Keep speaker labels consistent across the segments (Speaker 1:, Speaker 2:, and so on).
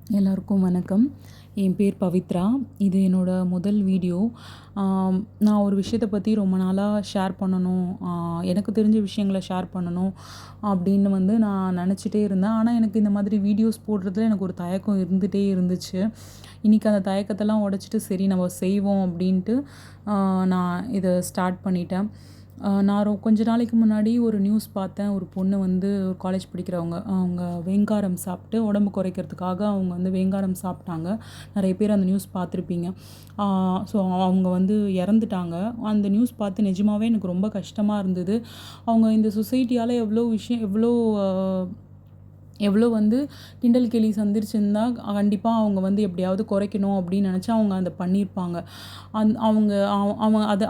Speaker 1: எல்லாருக்கும் வணக்கம். என் பேர் பவித்ரா. இது என்னோட முதல் வீடியோ. நான் ஒரு விஷயத்த பத்தி ரொம்ப நாளா ஷேர் பண்ணணும். எனக்கு தெரிஞ்ச விஷயங்கள ஷேர் பண்ணணும் அப்படின்னு நான் நெனச்சிட்டே இருந்தேன். ஆனா, எனக்கு இந்த மாதிரி வீடியோஸ் போடுறதுல எனக்கு ஒரு தயக்கம் இருந்துட்டே இருந்துச்சு. இன்னைக்கு அந்த தயக்கத்தெல்லாம் உடைச்சிட்டு, சரி நம்ம செய்வோம் அப்படின்ட்டு நான் இத ஸ்டார்ட் பண்ணிட்டேன். நான் கொஞ்ச நாளைக்கு முன்னாடி ஒரு நியூஸ் பார்த்தேன். ஒரு பொண்ணு காலேஜ் படிக்கிறவங்க. அவங்க வெங்காரம் சாப்பிட்டு உடம்பு குறைக்கிறதுக்காக அவங்க வெங்காரம் சாப்பிட்டாங்க. நெறைய பேர் அந்த நியூஸ் பார்த்துருப்பீங்க. ஸோ அவங்க இறந்துட்டாங்க. அந்த நியூஸ் பார்த்து நிஜமாவே எனக்கு ரொம்ப கஷ்டமா இருந்தது. அவங்க இந்த சொசைட்டியால எவ்வளோ கிண்டல் கேலி சந்திச்சிருந்தா, கண்டிப்பா அவங்க எப்படியாவது குறைக்கணும் அப்படின்னு நெனச்சு அவங்க அத பண்ணியிருப்பாங்க. அவங்க அவங்க அது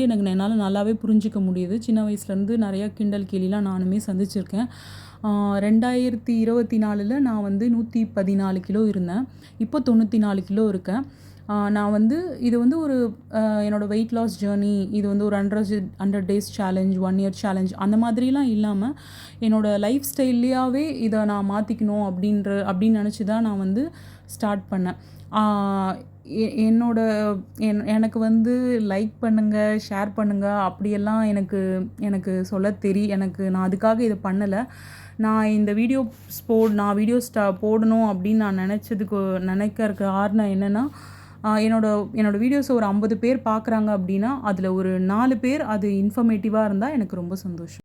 Speaker 1: எனக்கு என்னால நல்லாவே புரிஞ்சுக்க முடியுது. சின்ன வயசுலேருந்து நெறைய கிண்டல் கேலிலாம் நானுமே சந்திச்சிருக்கேன். 2024ல நான் 114 கிலோ இருந்தேன். இப்போ 94 கிலோ இருக்கேன். நான் இது ஒரு என்னோட வெயிட் லாஸ் ஜர்னி. இது ஒரு 100 டேஸ் சேலஞ்ச், 1 இயர் சேலஞ்ச் அந்த மாதிரிலாம் இல்லாம, என்னோட லைஃப் ஸ்டைல்லயாவே இத நான் மாத்திக்கணும் அப்படின்னு நெனச்சு தான் நான் ஸ்டார்ட் பண்ணேன். ஆ எ என்னோட எனக்கு லைக் பண்ணுங்க, ஷேர் பண்ணுங்க அப்படியெல்லாம் எனக்கு எனக்கு நான் அதுக்காக இத பண்ணல. நான் இந்த வீடியோஸ் போடணும் அப்படின்னு நான் நெனைக்கிறதுக்கு காரணம் என்னன்னா, என்னோட வீடியோஸ ஒரு 50 பேர் பார்க்குறாங்க அப்படின்னா, அதில ஒரு 4 பேர் அது இன்ஃபர்மேட்டிவா இருந்தா எனக்கு ரொம்ப சந்தோஷம்.